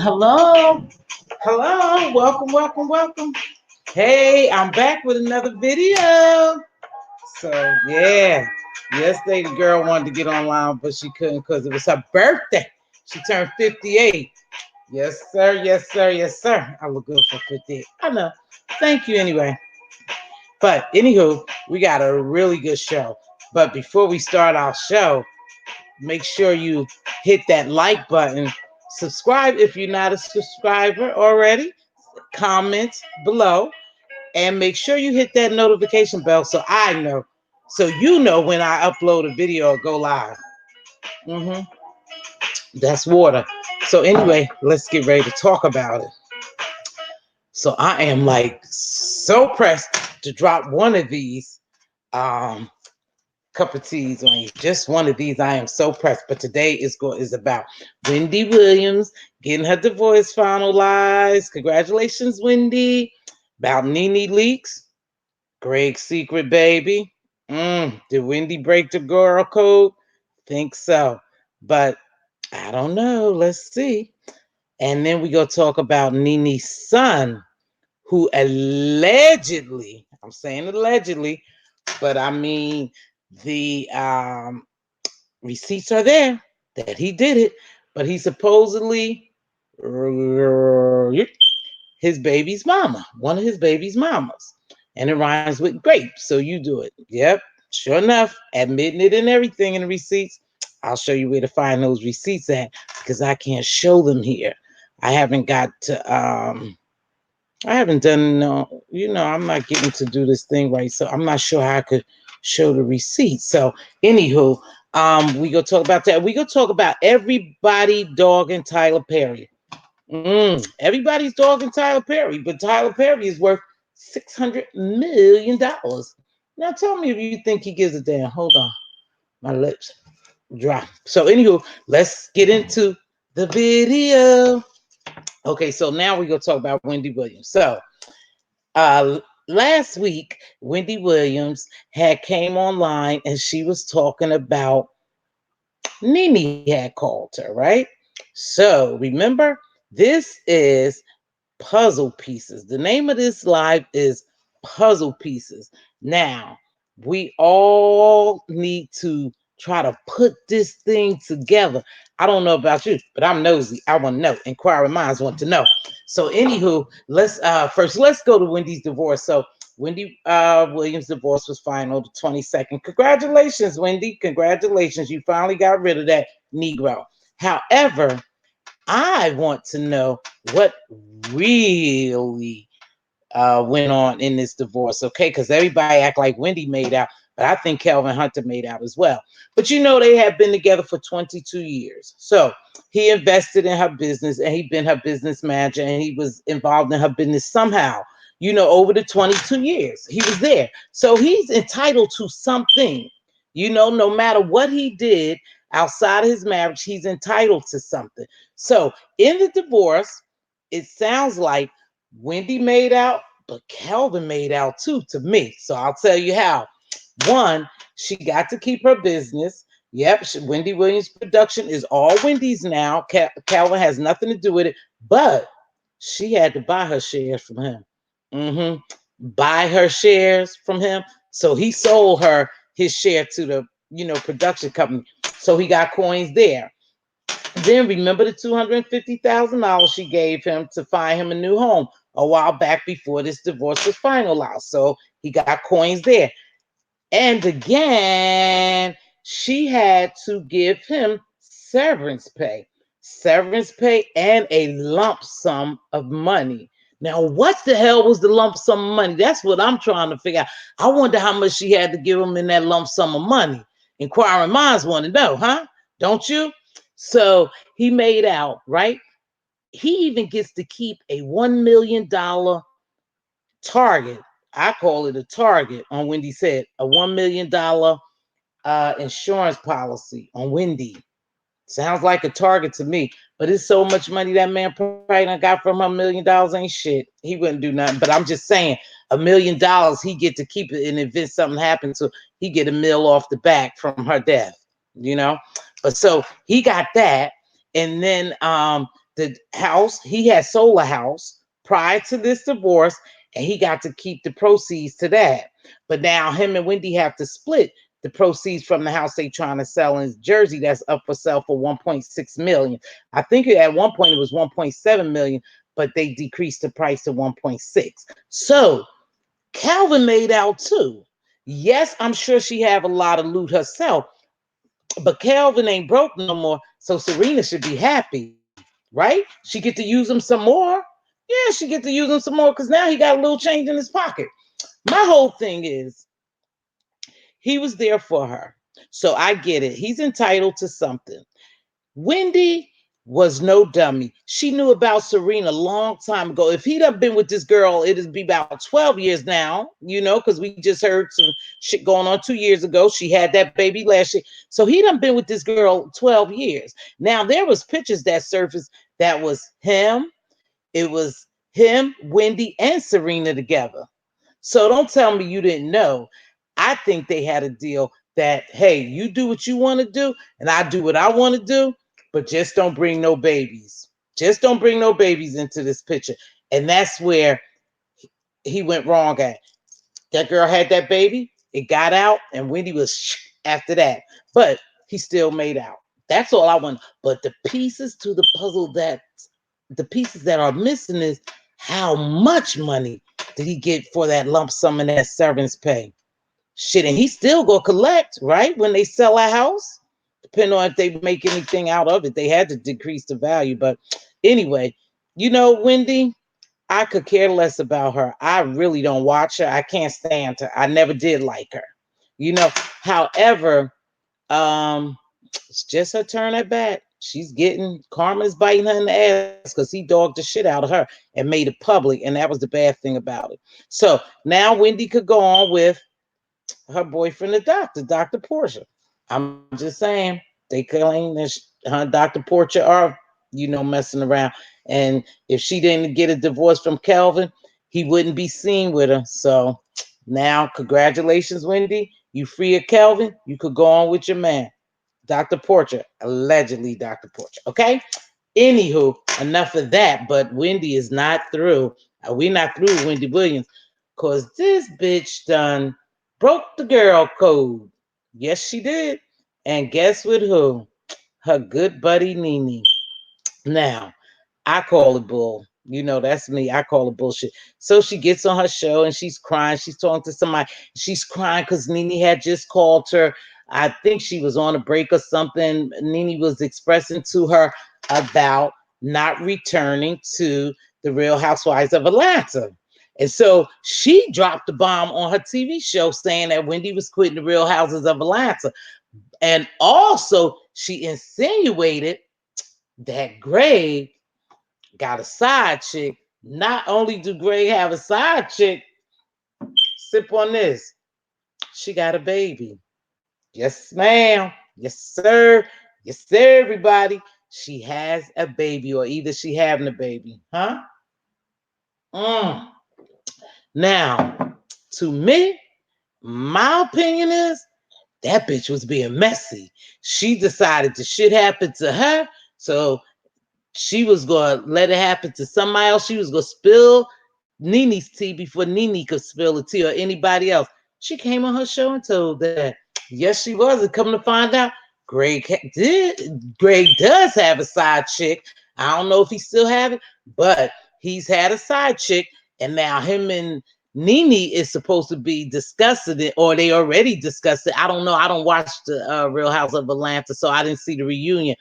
Hello, hello, welcome, welcome, welcome. Hey, I'm back with another video. So yeah, yesterday the girl wanted to get online, but she couldn't because it was her birthday. She turned 58. Yes, sir, yes, sir, yes, sir. I look good for 58. I know. Thank you anyway. But anywho, we got a really good show. But before we start our show, make sure you hit that like button. Subscribe if you're not a subscriber already. Comment below and make sure you hit that notification bell so I know, so you know when I upload a video or go live. hmm That's water. So anyway, let's get ready to talk about it. So I am like so pressed to drop one of these um cup of teas on you. Just one of these. I am so pressed. But today is about Wendy Williams getting her divorce finalized. Congratulations, Wendy. About NeNe leaks. Greg's secret baby. Did Wendy break the girl code? Think so. But I don't know. Let's see. And then we go talk about NeNe's son, who allegedly, I'm saying allegedly, but I mean the receipts are there that he did it, but he supposedly his baby's mama, one of his baby's mamas, and it rhymes with grape. So you do it. Yep, sure enough, admitting it and everything in the receipts. I'll show you where to find those receipts at because I can't show them here. I haven't got to. I haven't done. I'm not getting to do this thing right, so I'm not sure how I could show the receipts. So, anywho, we gonna talk about that. We gonna talk about everybody dogging Tyler Perry. Everybody's dogging Tyler Perry, but Tyler Perry is worth $600 million. Now tell me if you think he gives a damn. Hold on. My lips dry. So anywho, let's get into the video. Okay, so now we're gonna talk about Wendy Williams. So last week, Wendy Williams had came online and she was talking about NeNe had called her, right? So remember, this is puzzle pieces. The name of this live is puzzle pieces. Now, we all need to try to put this thing together. I don't know about you, but I'm nosy. I want to know. Inquiring minds want to know. So, anywho, let's go to Wendy's divorce. So, Wendy Williams' divorce was final the 22nd. Congratulations, Wendy. Congratulations. You finally got rid of that Negro. However, I want to know what really went on in this divorce, okay? Because everybody act like Wendy made out, but I think Kelvin Hunter made out as well. But they have been together for 22 years. So he invested in her business and he'd been her business manager and he was involved in her business somehow, over the 22 years. He was there. So he's entitled to something, no matter what he did outside of his marriage, he's entitled to something. So in the divorce, it sounds like Wendy made out, but Kelvin made out too, to me. So I'll tell you how. One, she got to keep her business. Yep, Wendy Williams production is all Wendy's now. Calvin has nothing to do with it, but she had to buy her shares from him. Buy her shares from him. So he sold her his share to the, production company. So he got coins there. Then remember the $250,000 she gave him to find him a new home a while back before this divorce was finalized. So he got coins there. And again, she had to give him severance pay and a lump sum of money. Now, what the hell was the lump sum of money? That's what I'm trying to figure out. I wonder how much she had to give him in that lump sum of money. Inquiring minds want to know, huh? Don't you? So he made out, right? He even gets to keep a $1 million target. I call it a target on Wendy said, a $1 million insurance policy on Wendy. Sounds like a target to me, but it's so much money that man probably done got from her $1 million ain't shit. He wouldn't do nothing, but I'm just saying $1 million, he get to keep it, and if something happens to, he get a mill off the back from her death, But so he got that, and then the house, he had sold a house prior to this divorce, and he got to keep the proceeds to that. But now him and Wendy have to split the proceeds from the house they trying to sell in Jersey that's up for sale for 1.6 million. I think at one point it was 1.7 million, but they decreased the price to 1.6. So Calvin made out too. Yes, I'm sure she have a lot of loot herself, but Calvin ain't broke no more, so Serena should be happy, right? She get to use him some more. Yeah, she get to use him some more because now he got a little change in his pocket. My whole thing is he was there for her. So I get it. He's entitled to something. Wendy was no dummy. She knew about Serena a long time ago. If he'd have been with this girl, it'd be about 12 years now, because we just heard some shit going on 2 years ago. She had that baby last year. So he done been with this girl 12 years. Now, there was pictures that surfaced that was him. It was him, Wendy, and Serena together. So don't tell me you didn't know. I think they had a deal that, hey, you do what you want to do, and I do what I want to do, but just don't bring no babies. Just don't bring no babies into this picture. And that's where he went wrong at. That girl had that baby, it got out, and Wendy was after that. But he still made out. That's all I want. But the pieces to the puzzle the pieces that are missing is how much money did he get for that lump sum in that severance pay? Shit, and he still go collect, right? When they sell a house, depending on if they make anything out of it. They had to decrease the value. But anyway, Wendy, I could care less about her. I really don't watch her. I can't stand her. I never did like her. However, it's just her turn at bat. She's getting Karma's biting her in the ass because he dogged the shit out of her and made it public, and that was the bad thing about it. So now Wendy could go on with her boyfriend, the doctor, Dr. Portia. I'm just saying they claim that her Dr. Portia are, messing around. And if she didn't get a divorce from Kelvin, he wouldn't be seen with her. So now, congratulations, Wendy. You free of Kelvin. You could go on with your man. Dr. Porcher, allegedly Dr. Porcher. Okay. Anywho, enough of that. But Wendy is not through. We're not through with Wendy Williams because this bitch done broke the girl code. Yes, she did. And guess with who? Her good buddy NeNe. Now, I call it bull. That's me. I call it bullshit. So she gets on her show and she's crying. She's talking to somebody. She's crying because NeNe had just called her. I think she was on a break or something. NeNe was expressing to her about not returning to the Real Housewives of Atlanta. And so she dropped the bomb on her TV show saying that Wendy was quitting the Real Houses of Atlanta. And also, she insinuated that Greg got a side chick. Not only do Greg have a side chick, sip on this. She got a baby. Yes, ma'am. Yes, sir. Yes, sir, everybody. She has a baby, or either she having a baby. Huh? Mm. Now, to me, my opinion is that bitch was being messy. She decided the shit happened to her. So she was going to let it happen to somebody else. She was going to spill NeNe's tea before NeNe could spill the tea or anybody else. She came on her show and told that, yes, she was. And come to find out, Greg does have a side chick. I don't know if he still have it, but he's had a side chick. And now him and NeNe is supposed to be discussing it, or they already discussed it. I don't know. I don't watch the Real House of Atlanta, so I didn't see the reunion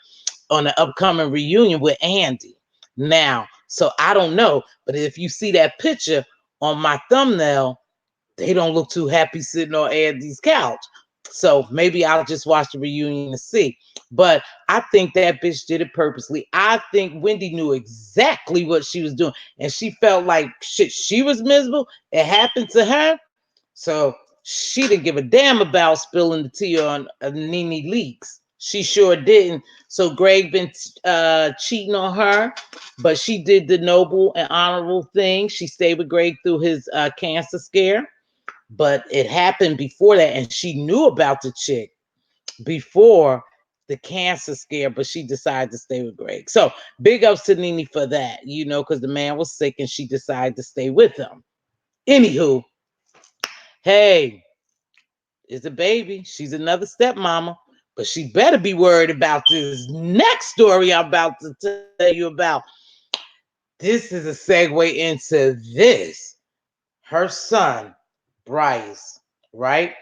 on the upcoming reunion with Andy. Now, so I don't know, but if you see that picture on my thumbnail, they don't look too happy sitting on Andy's couch. So maybe I'll just watch the reunion to see. But I think that bitch did it purposely. I think Wendy knew exactly what she was doing, and she felt like shit. She was miserable. It happened to her, so she didn't give a damn about spilling the tea on NeNe Leakes. She sure didn't. So Greg been cheating on her, but she did the noble and honorable thing. She stayed with Greg through his cancer scare, but it happened before that, and she knew about the chick before the cancer scare, but she decided to stay with Greg. So big ups to NeNe for that, because the man was sick and she decided to stay with him. Anywho, hey, it's a baby. She's another stepmama, but she better be worried about this next story I'm about to tell you about. This is a segue into this. Her son, Bryce, right?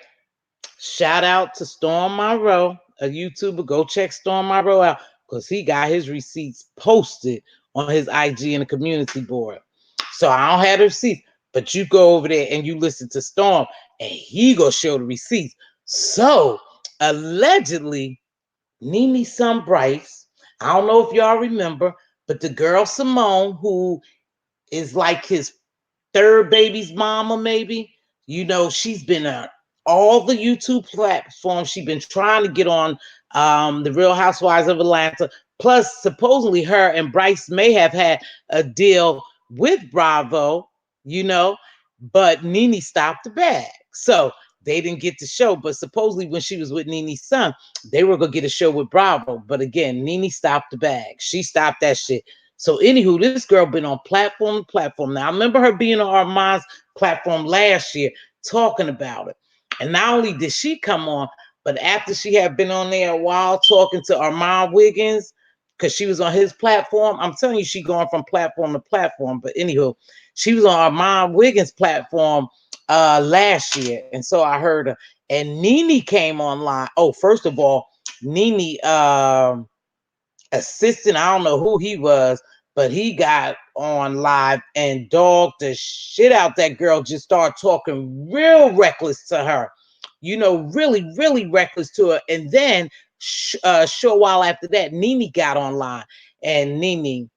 Shout out to Storm Monroe, a YouTuber. Go check Storm Monroe out because he got his receipts posted on his IG and the community board. So I don't have the receipts, but you go over there and you listen to Storm and he go show the receipts. So allegedly, NeNe's son Bryce, I don't know if y'all remember, but the girl Simone, who is like his third baby's mama, maybe. She's been on all the YouTube platforms. She's been trying to get on the Real Housewives of Atlanta. Plus, supposedly her and Bryce may have had a deal with Bravo, you know, but NeNe stopped the bag. So they didn't get the show. But supposedly when she was with NeNe's son, they were going to get a show with Bravo. But again, NeNe stopped the bag. She stopped that shit. So anywho, this girl been on platform to platform. Now I remember her being on Armand's platform last year talking about it. And not only did she come on, but after she had been on there a while talking to Armand Wiggins, because she was on his platform, I'm telling you, she going from platform to platform. But anywho, she was on Armand Wiggins' platform last year. And so I heard her. And NeNe came online. Oh, first of all, NeNe assistant, I don't know who he was, but he got on live and dogged the shit out that girl, just started talking real reckless to her, really, really reckless to her. And then short while after that, NeNe got online, and NeNe,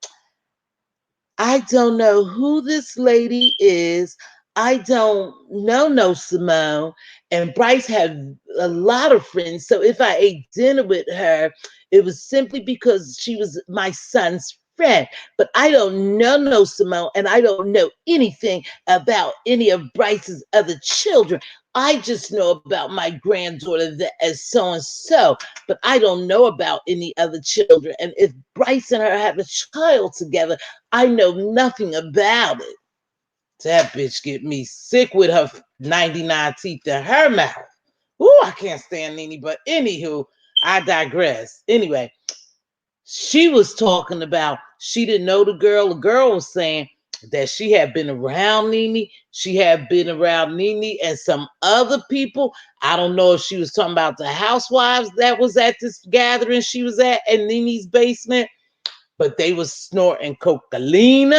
I don't know who this lady is. I don't know no Simone. And Bryce had a lot of friends. So if I ate dinner with her, it was simply because she was my son's friend. But I don't know no Simone, and I don't know anything about any of Bryce's other children. I just know about my granddaughter as so and so, but I don't know about any other children. And if Bryce and her have a child together, I know nothing about it. That bitch get me sick with her 99 teeth in her mouth. Ooh, I can't stand NeNe, but anywho, I digress. Anyway, she was talking about she didn't know the girl. The girl was saying that she had been around NeNe. She had been around NeNe and some other people. I don't know if she was talking about the housewives that was at this gathering she was at in NeNe's basement, but they was snorting cocaine.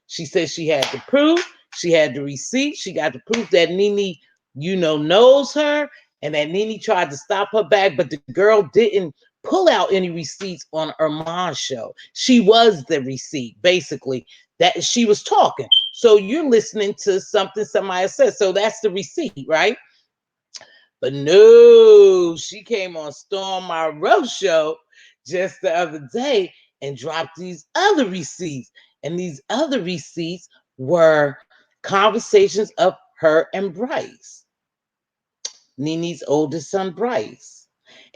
She said she had the proof. She had the receipt. She got the proof that NeNe, knows her, and that NeNe tried to stop her back, but the girl didn't pull out any receipts on Armand's show. She was the receipt, basically, that she was talking. So you're listening to something somebody said. So that's the receipt, right? But no, she came on Storm Monroe show just the other day and dropped these other receipts. And these other receipts were conversations of her and Bryce, NeNe's oldest son, Bryce.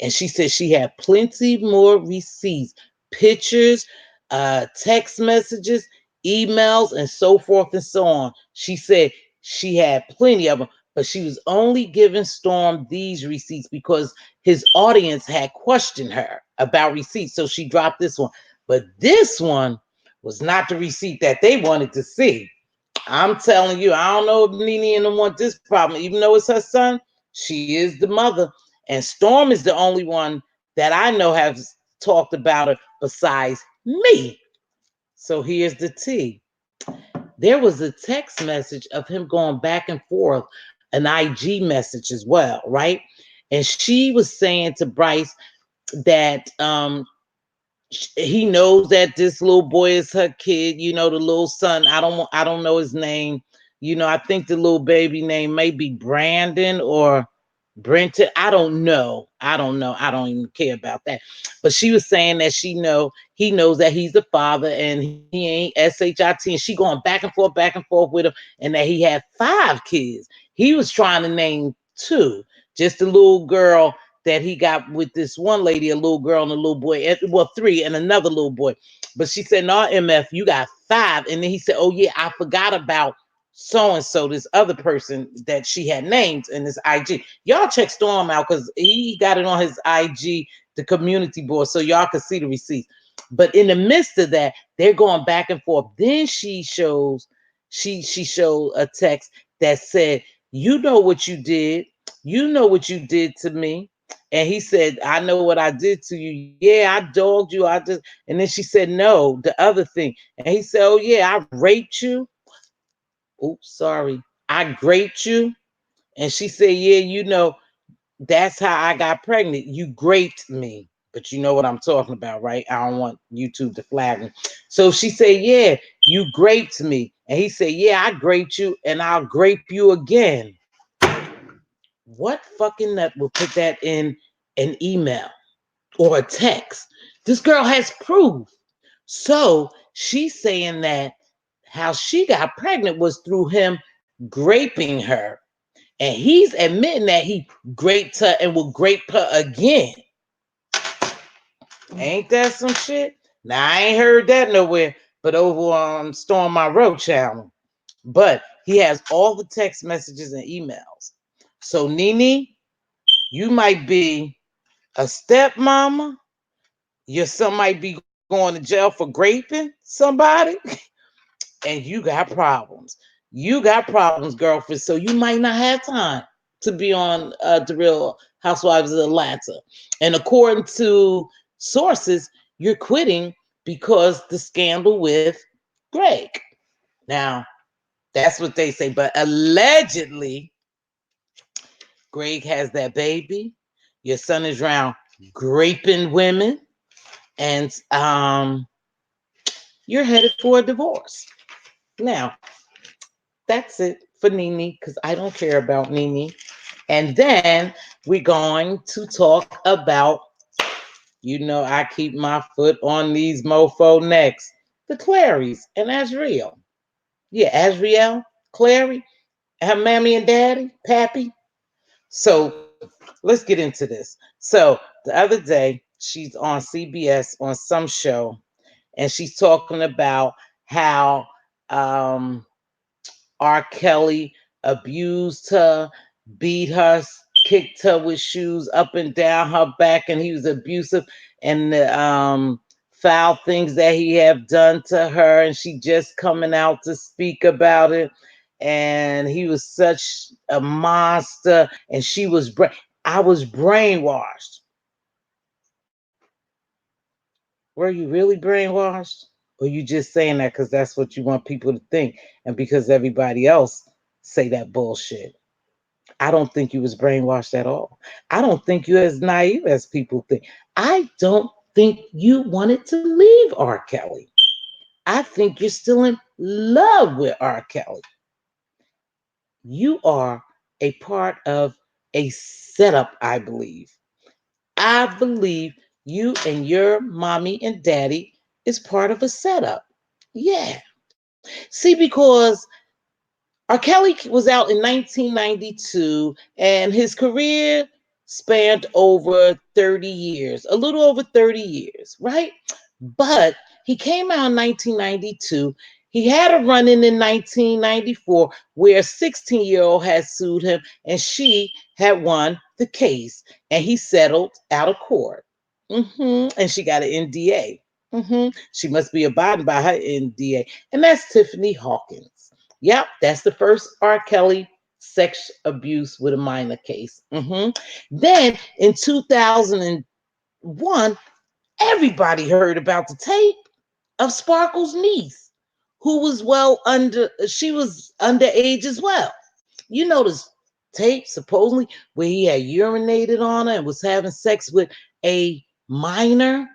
And she said she had plenty more receipts, pictures, text messages, emails, and so forth and so on. She said she had plenty of them, but she was only giving Storm these receipts because his audience had questioned her about receipts. So she dropped this one. But this one was not the receipt that they wanted to see. I'm telling you, I don't know if NeNe and them want this problem. Even though it's her son, she is the mother. And Storm is the only one that I know has talked about her besides me. So here's the tea. There was a text message of him going back and forth, an IG message as well, right? And she was saying to Bryce that he knows that this little boy is her kid, the little son. I don't know his name. I think the little baby name may be Brandon or Brenton. I don't know. I don't know. I don't even care about that. But she was saying that he knows that he's the father and he ain't SHIT. And she going back and forth with him, and that he had 5 kids. He was trying to name 2. Just the little girl that he got with this one lady, a little girl and a little boy, well, three and another little boy. But she said, no, MF, you got five. And then he said, oh, yeah, I forgot about so and so, this other person that she had named in his IG. Y'all check Storm out because he got it on his IG, the community board, so y'all can see the receipts. But in the midst of that, they're going back and forth. Then she showed a text that said, you know what you did. You know what you did to me. And he said, I know what I did to you. Yeah, I dogged you. And then she said, no, the other thing. And he said, oh, yeah, I raped you. Oops, sorry. I raped you. And she said, yeah, that's how I got pregnant. You graped me. But you know what I'm talking about, right? I don't want YouTube to flag me. So she said, yeah, you graped me. And he said, yeah, I graped you and I'll grape you again. What fucking nut will put that in an email or a text? This girl has proof. So she's saying that how she got pregnant was through him graping her. And he's admitting that he graped her and will grape her again. Ain't that some shit? Now, I ain't heard that nowhere but over on Storm Monroe channel. But he has all the text messages and emails. So, NeNe, you might be a stepmama. Your son might be going to jail for graping somebody. And you got problems. You got problems, girlfriend. So you might not have time to be on the Real Housewives of Atlanta. And according to sources, you're quitting because the scandal with Greg. Now, that's what they say. But allegedly, Greg has that baby. Your son is around graping women. And you're headed for a divorce. Now, that's it for NeNe because I don't care about NeNe. And then we're going to talk about, I keep my foot on these mofo necks, the Clarys and Azriel. Yeah, Azriel, Clary, her mammy and daddy, Pappy. So let's get into this. So the other day, she's on CBS on some show, and she's talking about how R. Kelly abused her, beat her, kicked her with shoes up and down her back, and he was abusive, and the foul things that he have done to her, and she just coming out to speak about it. And he was such a monster, and I was brainwashed. Were you really brainwashed? Or you just saying that because that's what you want people to think, and because everybody else say that bullshit? I don't think you was brainwashed at all. I don't think you're as naive as people think. I don't think you wanted to leave R. Kelly. I think you're still in love with R. Kelly. You are a part of a setup, I believe. I believe you and your mommy and daddy is part of a setup. Yeah. See, because R. Kelly was out in 1992 and his career spanned over 30 years, a little over 30 years, right? But he came out in 1992. He had a run in 1994 where a 16-year-old had sued him and she had won the case and he settled out of court. And she got an NDA. She must be abiding by her NDA. And that's Tiffany Hawkins. Yep, that's the first R. Kelly sex abuse with a minor case. Then in 2001, everybody heard about the tape of Sparkle's niece, who was she was underage as well. You know this tape supposedly where he had urinated on her and was having sex with a minor.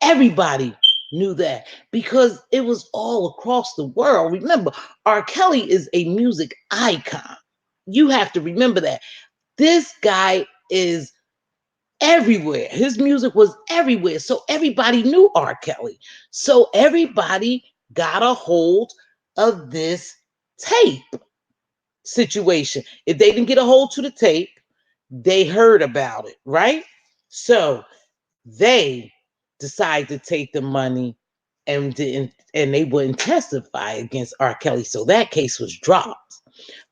Everybody knew that because it was all across the world. Remember, R. Kelly is a music icon. You have to remember that. This guy is everywhere. His music was everywhere. So everybody knew R. Kelly. So everybody got a hold of this tape situation. If they didn't get a hold to the tape, they heard about it, right? So they decide to take the money and they wouldn't testify against R. Kelly. So that case was dropped,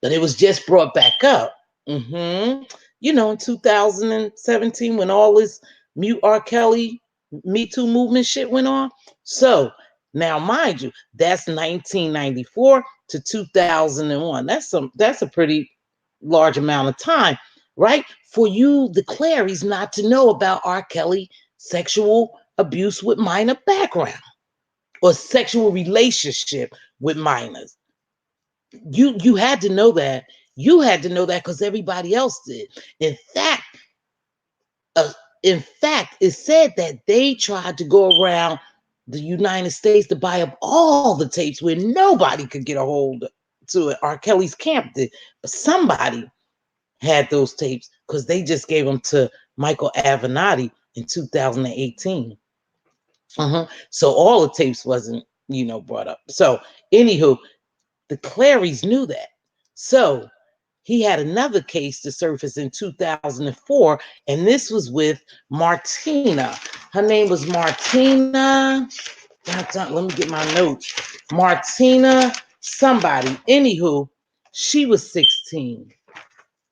but it was just brought back up. hmm in 2017 when all this mute R. Kelly Me Too movement shit went on. So now, mind you, that's 1994 to 2001. That's a pretty large amount of time, right? For you, the Clarys, not to know about R. Kelly sexual abuse with minor background or sexual relationship with minors. You had to know that. You had to know that because everybody else did. In fact, uh, in fact, it said that they tried to go around the United States to buy up all the tapes where nobody could get a hold to it. R. Kelly's camp did, but somebody had those tapes because they just gave them to Michael Avenatti in 2018. So all the tapes wasn't, brought up. So anywho, the Clarys knew that. So he had another case to surface in 2004, and this was with Martina. Her name was Martina. Let me get my notes. Martina somebody. Anywho, she was 16.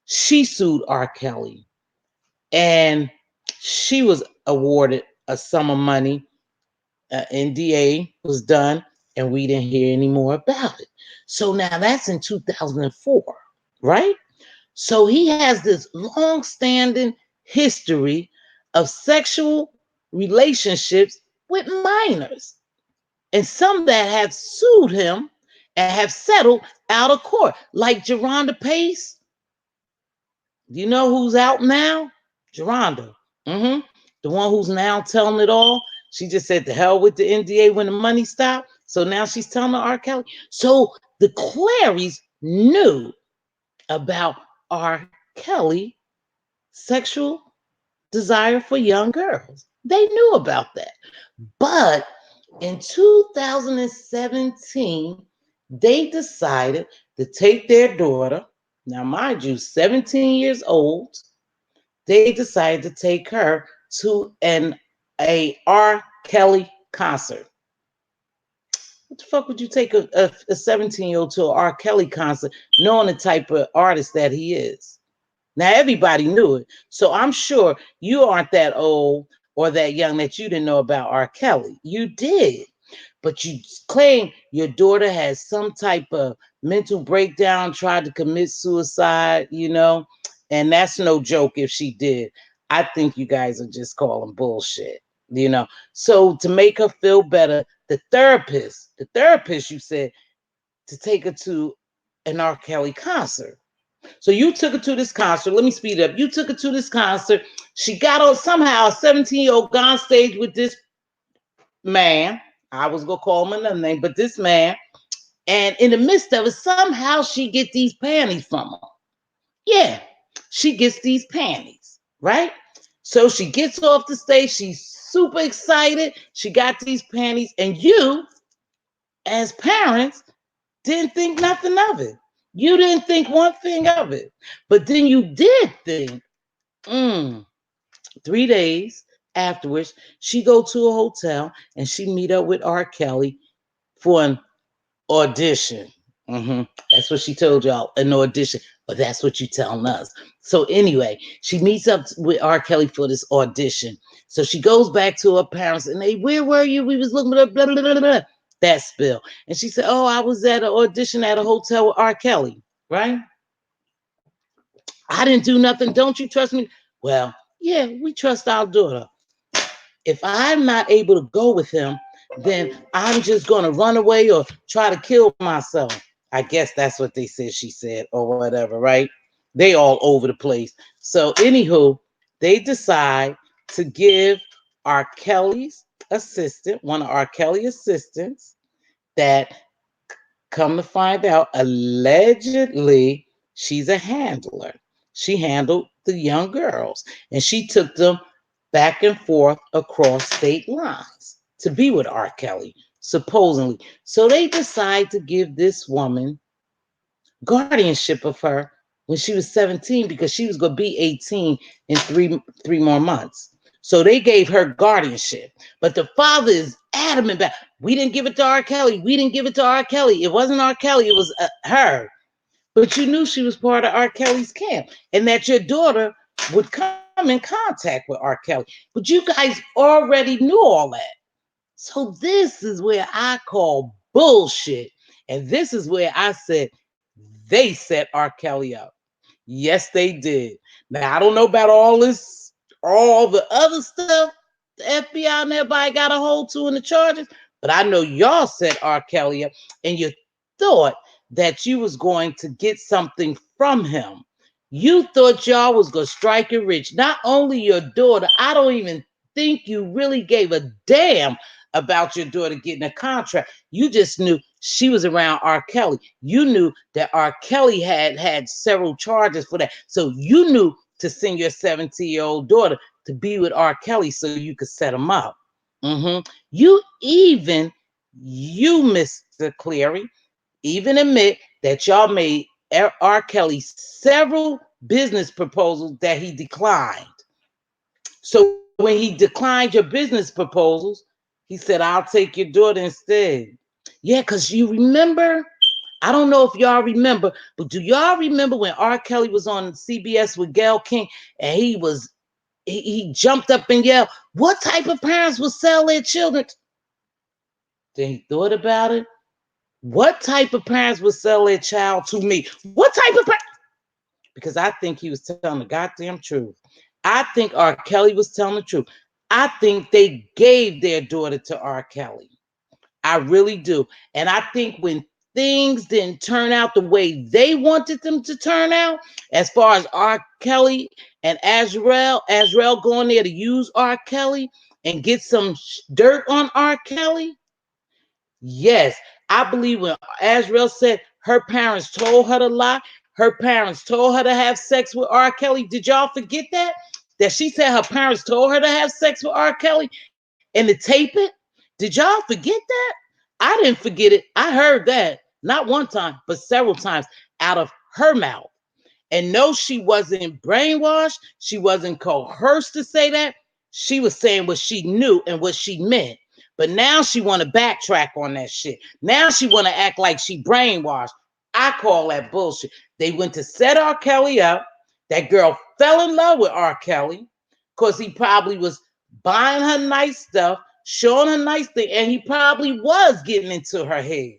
She sued R. Kelly, and she was awarded a sum of money. NDA was done, and we didn't hear any more about it. So now that's in 2004, right? So he has this long-standing history of sexual relationships with minors, and some that have sued him and have settled out of court, like Geronda Pace. Do you know who's out now? Geronda. hmm The one who's now telling it all. She just said, the hell with the NDA when the money stopped. So now she's telling the R. Kelly. So the Clarys knew about R. Kelly sexual desire for young girls. They knew about that. But in 2017, they decided to take their daughter, now mind you, 17 years old, they decided to take her to a R. Kelly concert. What the fuck would you take a 17-year-old to an R. Kelly concert knowing the type of artist that he is? Now, everybody knew it. So I'm sure you aren't that old or that young that you didn't know about R. Kelly. You did. But you claim your daughter has some type of mental breakdown, tried to commit suicide, and that's no joke if she did. I think you guys are just calling bullshit. So to make her feel better, the therapist, you said to take her to an R. Kelly concert. So you took her to this concert. Let me speed it up. You took her to this concert. She got on somehow, a 17-year-old got on stage with this man. I was gonna call him another name, but this man. And in the midst of it, somehow she get these panties from him. Yeah, she gets these panties, right? So she gets off the stage. She's super excited. She got these panties, and you, as parents, didn't think nothing of it. You didn't think one thing of it. But then you did think, 3 days afterwards, she go to a hotel and she meet up with R. Kelly for an audition. hmm That's what she told y'all, an audition. But that's what you telling us. So anyway, she meets up with R. Kelly for this audition. So she goes back to her parents and where were you? We was looking at blah, blah, blah, blah, blah. That spill. And she said, oh, I was at an audition at a hotel with R. Kelly, right? I didn't do nothing. Don't you trust me? Well, yeah, we trust our daughter. If I'm not able to go with him, then I'm just going to run away or try to kill myself. I guess that's what they said, she said, or whatever, right? They all over the place. So, anywho, they decide to give R. Kelly's assistant, one of R. Kelly assistants, that come to find out, allegedly, she's a handler. She handled the young girls and she took them back and forth across state lines to be with R. Kelly, supposedly. So they decide to give this woman guardianship of her when she was 17 because she was going to be 18 in three more months. So they gave her guardianship. But the father is adamant about, we didn't give it to R. Kelly. We didn't give it to R. Kelly. It wasn't R. Kelly. It was her. But you knew she was part of R. Kelly's camp and that your daughter would come in contact with R. Kelly. But you guys already knew all that. So this is where I call bullshit. And this is where I said they set R. Kelly up. Yes, they did. Now, I don't know about all the other stuff the FBI and everybody got a hold to in the charges, but I know y'all set R. Kelly up and you thought that you was going to get something from him. You thought y'all was going to strike it rich. Not only your daughter, I don't even think you really gave a damn about your daughter getting a contract. You just knew she was around R. Kelly. You knew that R. Kelly had several charges for that. So you knew to send your 17-year-old daughter to be with R. Kelly so you could set him up. You, Mr. Cleary, even admit that y'all made R. Kelly several business proposals that he declined. So when he declined your business proposals, he said, I'll take your daughter instead. Yeah, because you remember, I don't know if y'all remember, but do y'all remember when R. Kelly was on CBS with Gayle King and he jumped up and yelled, what type of parents would sell their children? Then he thought about it. What type of parents would sell their child to me? What type of parents? Because I think he was telling the goddamn truth. I think R. Kelly was telling the truth. I think they gave their daughter to R. Kelly. I really do. And I think when things didn't turn out the way they wanted them to turn out, as far as R. Kelly and Azrael going there to use R. Kelly and get some dirt on R. Kelly, yes, I believe when Azrael said her parents told her to lie, her parents told her to have sex with R. Kelly. Did y'all forget that? That she said her parents told her to have sex with R. Kelly and to tape it? Did y'all forget that? I didn't forget it. I heard that not one time, but several times out of her mouth. And no, she wasn't brainwashed. She wasn't coerced to say that. She was saying what she knew and what she meant. But now she want to backtrack on that shit. Now she want to act like she brainwashed. I call that bullshit. They went to set R. Kelly up. That girl fell in love with R. Kelly because he probably was buying her nice stuff, showing her nice thing, and he probably was getting into her head.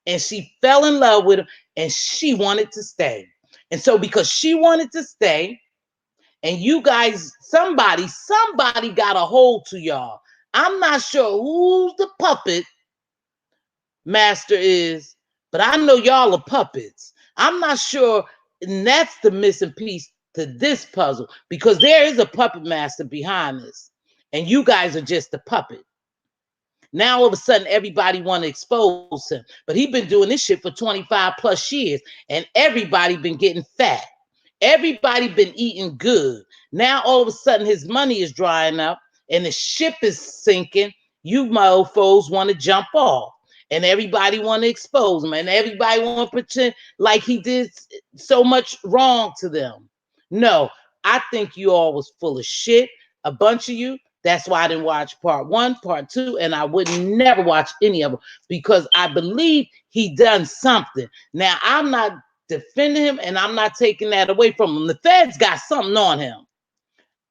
And she fell in love with him and she wanted to stay. And so because she wanted to stay, and you guys, somebody got a hold to y'all. I'm not sure who's the puppet master is, but I know y'all are puppets. I'm not sure, and that's the missing piece to this puzzle, because there is a puppet master behind this, and you guys are just the puppet. Now all of a sudden everybody want to expose him, but he been doing this shit for 25 plus years, and everybody been getting fat. Everybody been eating good. Now all of a sudden his money is drying up and the ship is sinking. You mofos want to jump off, and everybody want to expose him, and everybody want to pretend like he did so much wrong to them. No, I think you all was full of shit, a bunch of you. That's why I didn't watch part 1, part 2, and I would never watch any of them, because I believe he done something. Now, I'm not defending him and I'm not taking that away from him. The feds got something on him.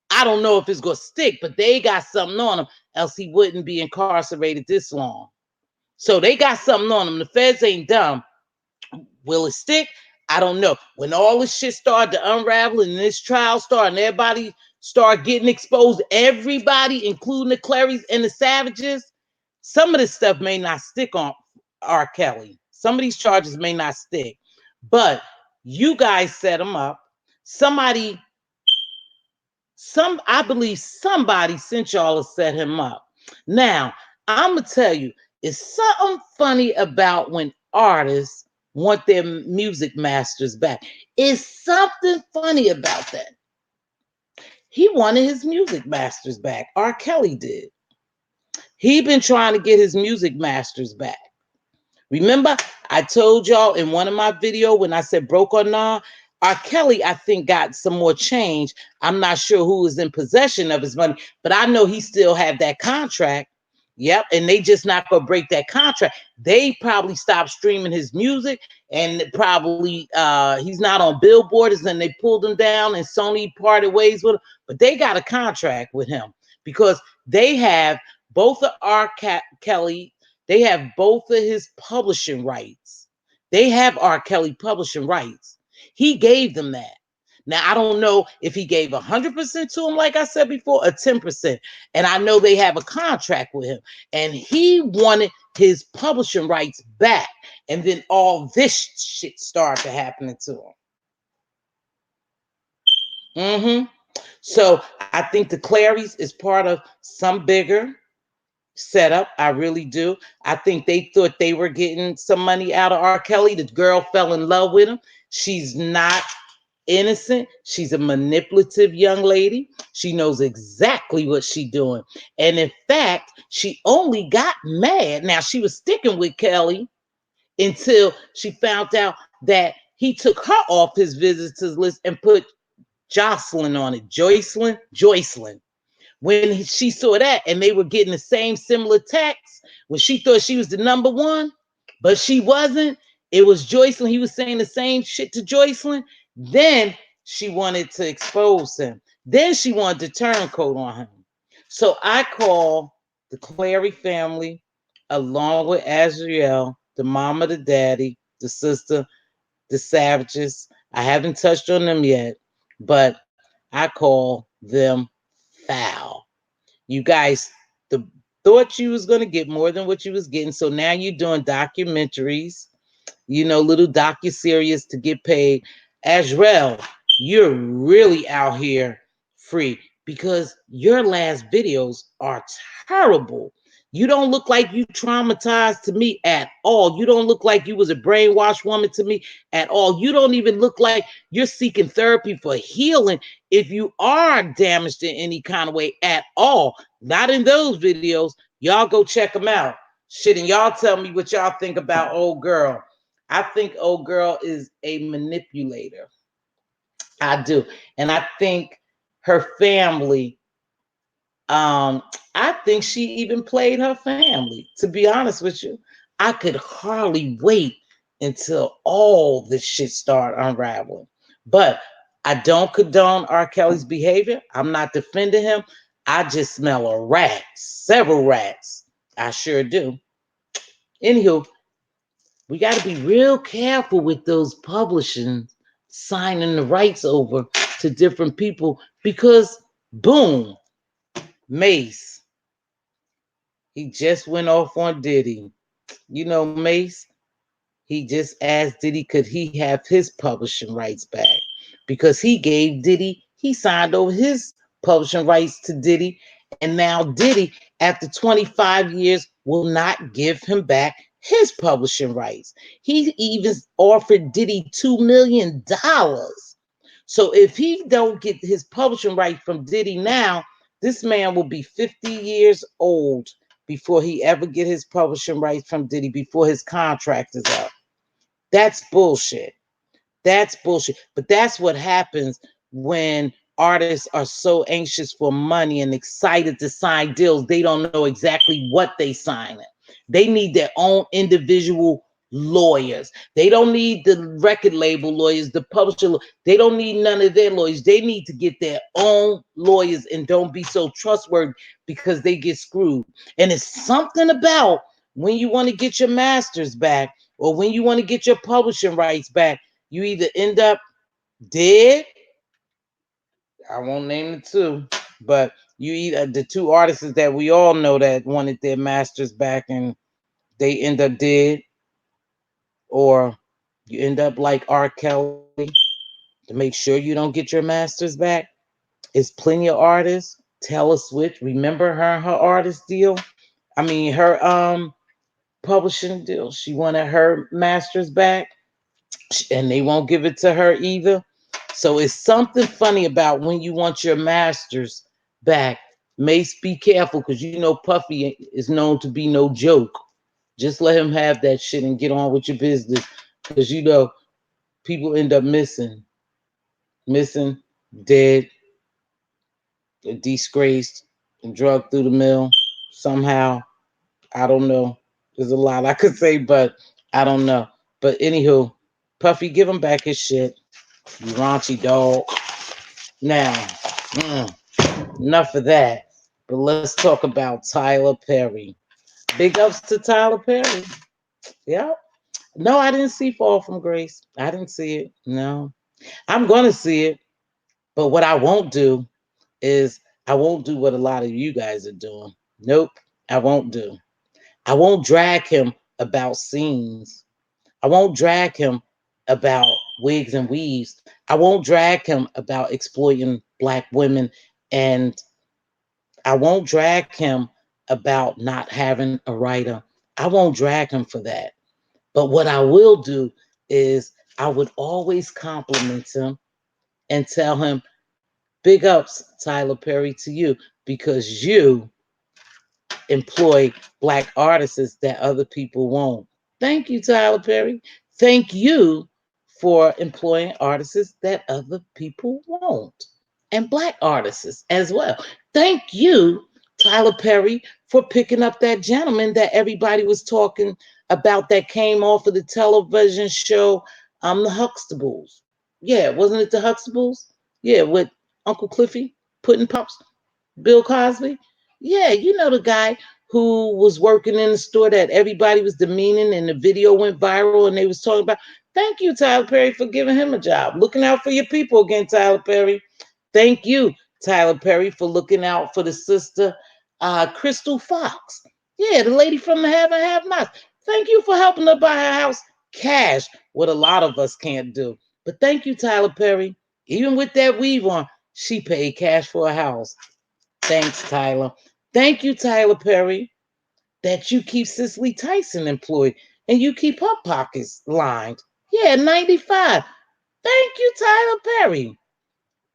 I don't know if it's going to stick, but they got something on him, else he wouldn't be incarcerated this long. So they got something on him. The feds ain't dumb. Will it stick? I don't know. When all this shit started to unravel and this trial started and everybody started getting exposed, everybody, including the Clarys and the Savages, some of this stuff may not stick on R. Kelly. Some of these charges may not stick. But you guys set him up. I believe somebody sent y'all to set him up. Now, I'm going to tell you, it's something funny about when artists want their music masters back. It's something funny about that. He wanted his music masters back. R. Kelly did. He been trying to get his music masters back. Remember, I told y'all in one of my videos when I said broke or nah, R. Kelly, I think, got some more change. I'm not sure who was in possession of his money, but I know he still had that contract. Yep, and they just not gonna break that contract. They probably stopped streaming his music, and probably he's not on billboards, and they pulled him down, and Sony parted ways with him. But they got a contract with him because they have both of Kelly, they have both of his publishing rights. They have R. Kelly publishing rights. He gave them that. Now, I don't know if he gave 100% to him, like I said before, or 10%. And I know they have a contract with him. And he wanted his publishing rights back. And then all this shit started happening to him. So I think the Clarys is part of some bigger setup. I really do. I think they thought they were getting some money out of R. Kelly. The girl fell in love with him. She's not innocent. She's a manipulative young lady. She knows exactly what she's doing. And in fact, she only got mad. Now, she was sticking with Kelly until she found out that he took her off his visitors list and put Jocelyn on it. Joycelyn. When she saw that and they were getting the same similar text, when she thought she was the number one, but she wasn't, it was Joycelyn. He was saying the same shit to Joycelyn. Then she wanted to expose him. Then she wanted to turncoat on him. So I call the Clary family, along with Azriel, the mama, the daddy, the sister, the Savages. I haven't touched on them yet, but I call them foul. You guys thought you was going to get more than what you was getting. So now you're doing documentaries, little docu-series to get paid. Azrael, you're really out here free because your last videos are terrible. You don't look like you traumatized to me at all. You don't look like you was a brainwashed woman to me at all. You don't even look like you're seeking therapy for healing if you are damaged in any kind of way at all. Not in those videos. Y'all go check them out. Shit, and y'all tell me what y'all think about old girl. I think old girl is a manipulator. I do. And I think her family, I think she even played her family. To be honest with you, I could hardly wait until all this shit started unraveling. But I don't condone R. Kelly's behavior. I'm not defending him. I just smell a rat, several rats. I sure do. Anywho, we got to be real careful with those publishing signing the rights over to different people because boom, Mace, he just went off on Diddy. Mace, he just asked Diddy could he have his publishing rights back because he gave Diddy, he signed over his publishing rights to Diddy, and now Diddy, after 25 years, will not give him back his publishing rights. He even offered Diddy $2 million. So if he don't get his publishing right from Diddy now, this man will be 50 years old before he ever get his publishing rights from Diddy, before his contract is up. That's bullshit. That's bullshit. But that's what happens when artists are so anxious for money and excited to sign deals. They don't know exactly what they sign. They need their own individual lawyers. They don't need the record label lawyers, the publisher. They don't need none of their lawyers. They need to get their own lawyers and don't be so trustworthy because they get screwed. And it's something about when you want to get your masters back or when you want to get your publishing rights back, you either end up dead. I won't name the two, but you either the two artists that we all know that wanted their masters back and they end up dead, or you end up like R. Kelly to make sure you don't get your masters back. It's plenty of artists. Taylor Swift, remember her artist deal? I mean her publishing deal. She wanted her masters back and they won't give it to her either. So it's something funny about when you want your masters back. Mace, be careful because Puffy is known to be no joke. Just let him have that shit and get on with your business because people end up missing. missing, dead, disgraced, and drugged through the mill somehow. I don't know. There's a lot I could say, but I don't know. But anywho, Puffy, give him back his shit. You raunchy dog. Now, enough of that. But let's talk about Tyler Perry. Big ups to Tyler Perry. Yeah. No, I didn't see Fall from Grace. I didn't see it. No. I'm going to see it. But what I won't do is I won't do what a lot of you guys are doing. Nope, I won't do. I won't drag him about scenes. I won't drag him about wigs and weaves. I won't drag him about exploiting black women. And I won't drag him about not having a writer. I won't drag him for that. But what I will do is I would always compliment him and tell him, big ups, Tyler Perry, to you, because you employ black artists that other people won't. Thank you, Tyler Perry. Thank you for employing artists that other people won't. And black artists as well. Thank you, Tyler Perry, for picking up that gentleman that everybody was talking about that came off of the television show, The Huxtables. Yeah, wasn't it the Huxtables? Yeah, with Uncle Cliffy, Puddin' Pops, Bill Cosby. Yeah, you know the guy who was working in the store that everybody was demeaning and the video went viral and they was talking about. Thank you, Tyler Perry, for giving him a job. Looking out for your people again, Tyler Perry. Thank you, Tyler Perry, for looking out for the sister, Crystal Fox. Yeah, the lady from the Have and Have Nots. Thank you for helping her buy her house cash, what a lot of us can't do. But thank you, Tyler Perry. Even with that weave on, she paid cash for a house. Thanks, Tyler. Thank you, Tyler Perry, that you keep Cicely Tyson employed and you keep her pockets lined. Yeah, 95. Thank you, Tyler Perry.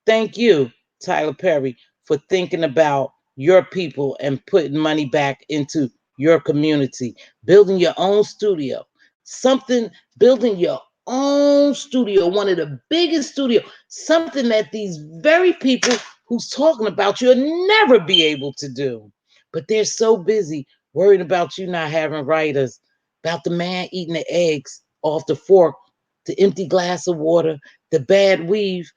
Thank you, Tyler Perry, for thinking about your people and putting money back into your community, building your own studio, something, building your own studio, one of the biggest studio, something that these very people who's talking about you'll never be able to do. But they're so busy worried about you not having writers, about the man eating the eggs off the fork, the empty glass of water, the bad weave,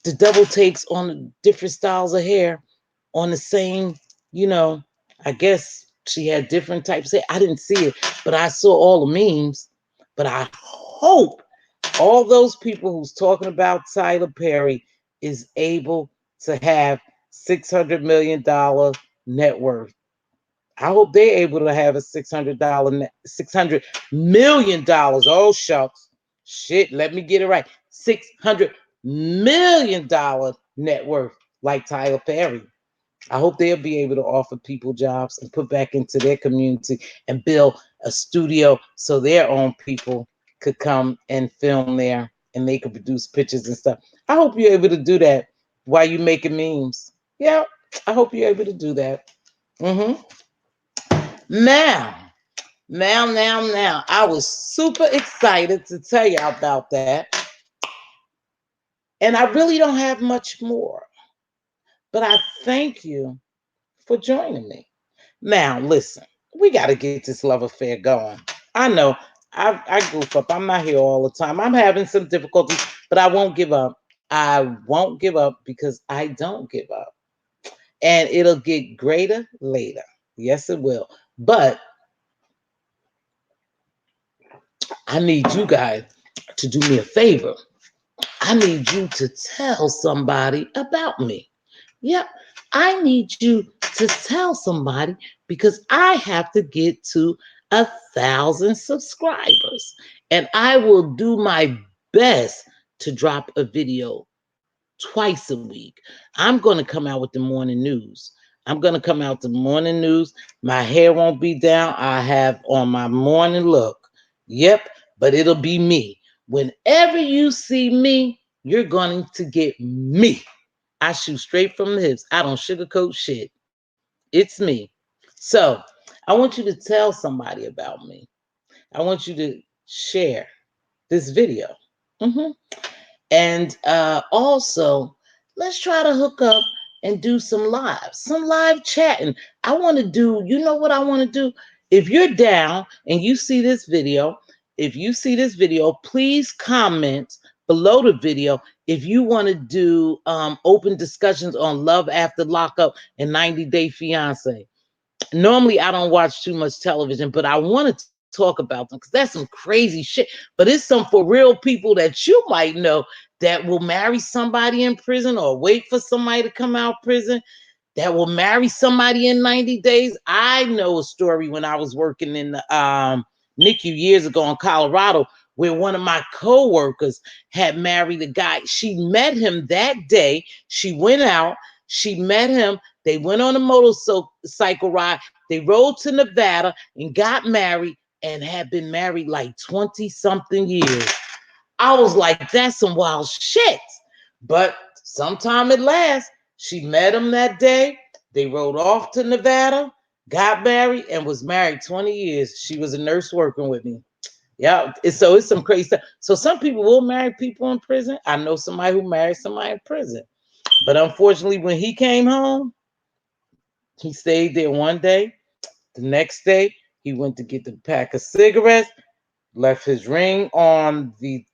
the double takes on different styles of hair on the same, you know, I guess she had different types of hair. I didn't see it, but I saw all the memes. But I hope all those people who's talking about Tyler Perry is able to have $600 million net worth. I hope they're able to have a $600 million. Oh shucks. Shit, let me get it right. $600 million net worth like Tyler Perry. I hope they'll be able to offer people jobs and put back into their community and build a studio so their own people could come and film there and they could produce pictures and stuff. I hope you're able to do that while you're making memes. Yeah, I hope you're able to do that. Mm-hmm. Now, now, I was super excited to tell you about that. And I really don't have much more, but I thank you for joining me. Now, listen, we got to get this love affair going. I know I goof up. I'm not here all the time. I'm having some difficulties, but I won't give up. I won't give up because I don't give up. And it'll get greater later. Yes, it will. But I need you guys to do me a favor. I need you to tell somebody about me. Yep, I need you to tell somebody because I have to get to 1,000 subscribers. And I will do my best to drop a video twice a week. I'm going to come out with the morning news. I'm going to come out the morning news. My hair won't be down. I have on my morning look. Yep, but it'll be me. Whenever you see me, you're going to get me. I shoot straight from the hips. I don't sugarcoat shit. It's me. So I want you to tell somebody about me. I want you to share this video. Mhm. And also, let's try to hook up and do some live chatting. I want to do, you know what I want to do? If you're down and you see this video, if you see this video, please comment below the video if you want to do open discussions on love after lockup and 90 Day Fiance. Normally I don't watch too much television, but I want to talk about them because that's some crazy shit. But it's some for real people that you might know that will marry somebody in prison or wait for somebody to come out of prison, that will marry somebody in 90 days. I know a story when I was working in the NICU years ago in Colorado, where one of my coworkers had married a guy. She met him that day. She went out, she met him. They went on a motorcycle ride. They rode to Nevada and got married and had been married like 20 something years. I was like, that's some wild shit. But sometime it lasts. She met him that day. They rode off to Nevada, got married, and was married 20 years. She was a nurse working with me. Yeah. So it's some crazy stuff. So some people will marry people in prison. I know somebody who married somebody in prison. But unfortunately, when he came home, he stayed there one day. The next day, he went to get the pack of cigarettes, left his ring on the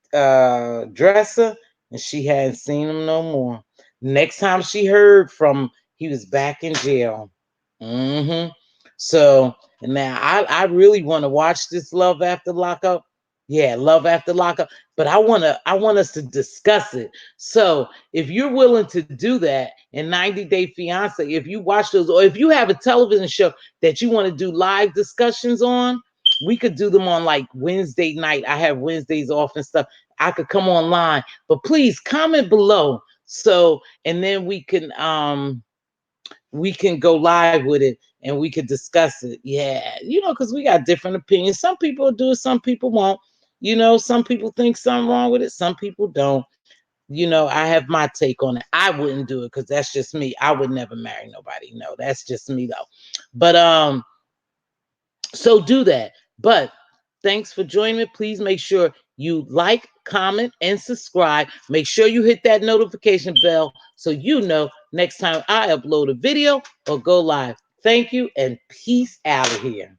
dresser, and she hadn't seen him no more. Next time she heard from him, he was back in jail. hmm So and now I really want to watch this Love After Lockup. Yeah, Love After Lockup. But I want us to discuss it. So if you're willing to do that in 90 Day Fiance, if you watch those, or if you have a television show that you want to do live discussions on, we could do them on like Wednesday night. I have Wednesdays off and stuff. I could come online, but please comment below. So, and then we can go live with it and we could discuss it. Yeah, because we got different opinions. Some people do it, some people won't. Some people think something wrong with it, some people don't. I have my take on it. I wouldn't do it because that's just me. I would never marry nobody. No, that's just me though. But so do that. But thanks for joining me. Please make sure you like, comment, and subscribe. Make sure you hit that notification bell so you know next time I upload a video or go live. Thank you and peace out of here.